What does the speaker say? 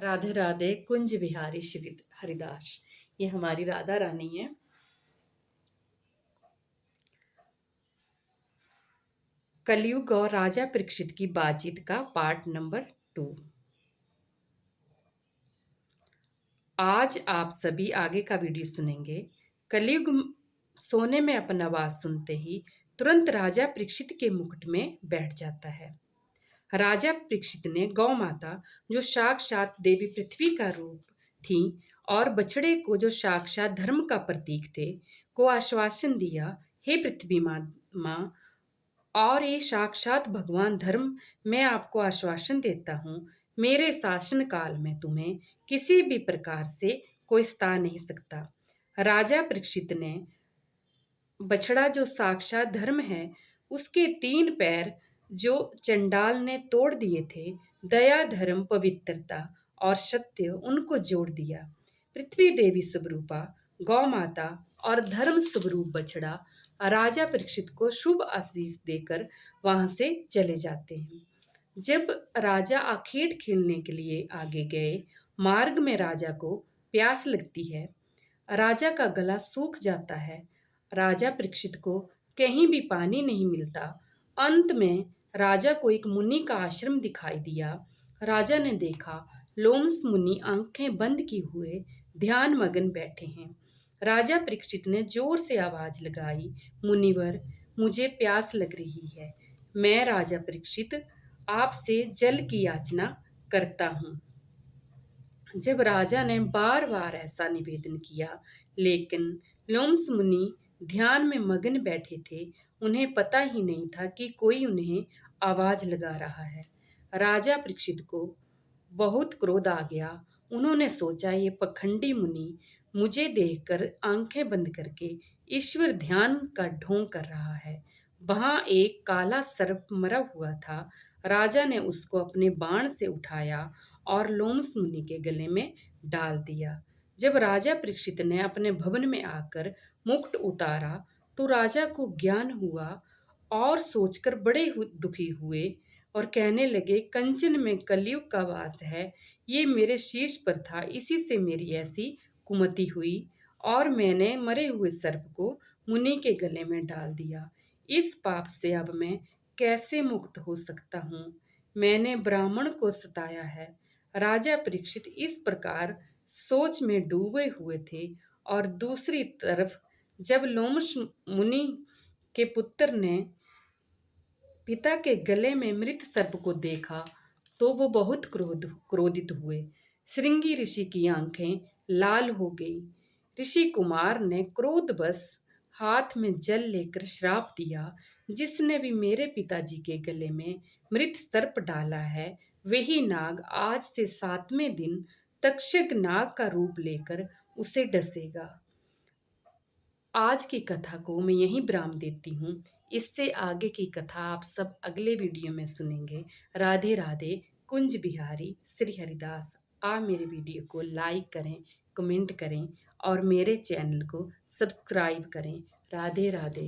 राधे राधे कुंज बिहारी श्री हरिदास। ये हमारी राधा रानी है। कलयुग और राजा परीक्षित की बातचीत का पार्ट नंबर 2। आज आप सभी आगे का वीडियो सुनेंगे। कलयुग सोने में अपना आवाज सुनते ही तुरंत राजा परीक्षित के मुकुट में बैठ जाता है। राजा परीक्षित ने गौ माता, जो साक्षात देवी पृथ्वी का रूप थी, और बछड़े को, जो साक्षात धर्म का प्रतीक थे, को आश्वासन दिया, हे पृथ्वी माँ और ये साक्षात भगवान धर्म, मैं आपको आश्वासन देता हूँ, मेरे शासन काल में तुम्हें किसी भी प्रकार से कोई सता नहीं सकता। राजा परीक्षित ने बछड़ा, जो साक्षात धर्म है, उसके 3 पैर जो चंडाल ने तोड़ दिए थे, दया, धर्म, पवित्रता और सत्य, उनको जोड़ दिया। पृथ्वी देवी स्वरूपा गौ माता और धर्म स्वरूप बछड़ा राजा परीक्षित को शुभ आशीष देकर वहां से चले जाते हैं। जब राजा आखेट खेलने के लिए आगे गए, मार्ग में राजा को प्यास लगती है। राजा का गला सूख जाता है। राजा परीक्षित को कहीं भी पानी नहीं मिलता। अंत में राजा को एक मुनि का आश्रम दिखाई दिया। राजा ने देखा, लोमस मुनि आंखें बंद किए हुए ध्यान मगन बैठे हैं। राजा परीक्षित ने जोर से आवाज लगाई, मुनिवर, मुझे प्यास लग रही है। मैं राजा परीक्षित आपसे जल की याचना करता हूँ। जब राजा ने बार बार ऐसा निवेदन किया, लेकिन लोमस मुनि ध्यान में मगन बैठे थे। उन्हें पता ही नहीं था कि कोई उन्हें आवाज लगा रहा है। राजा परीक्षित को बहुत क्रोध आ गया। उन्होंने सोचा, ये पखंडी मुनि मुझे देखकर आंखें बंद करके ईश्वर ध्यान का ढोंग कर रहा है। वहां एक काला सर्प मरा हुआ था। राजा ने उसको अपने बाण से उठाया और लोमस मुनि के गले में डाल दिया। जब राजा परीक्षित ने अपने भवन में आकर मुकुट उतारा तो राजा को ज्ञान हुआ और सोचकर बड़े दुखी हुए और कहने लगे, कंचन में कलयुग का वास है। ये मेरे शीश पर था, इसी से मेरी ऐसी कुमति हुई और मैंने मरे हुए सर्प को मुनि के गले में डाल दिया। इस पाप से अब मैं कैसे मुक्त हो सकता हूँ? मैंने ब्राह्मण को सताया है। राजा परीक्षित इस प्रकार सोच में डूबे हुए थे और दूसरी तरफ जब लोमश मुनि के पुत्र ने पिता के गले में मृत सर्प को देखा तो वो बहुत क्रोधित हुए। श्रृंगी ऋषि की आंखें लाल हो गई। ऋषि कुमार ने क्रोधवश हाथ में जल लेकर श्राप दिया, जिसने भी मेरे पिताजी के गले में मृत सर्प डाला है, वही नाग आज से 7वें दिन तक्षक नाग का रूप लेकर उसे डसेगा। आज की कथा को मैं यहीं विराम देती हूँ। इससे आगे की कथा आप सब अगले वीडियो में सुनेंगे। राधे राधे कुंज बिहारी श्री हरिदास। आप मेरे वीडियो को लाइक करें, कमेंट करें और मेरे चैनल को सब्सक्राइब करें। राधे राधे।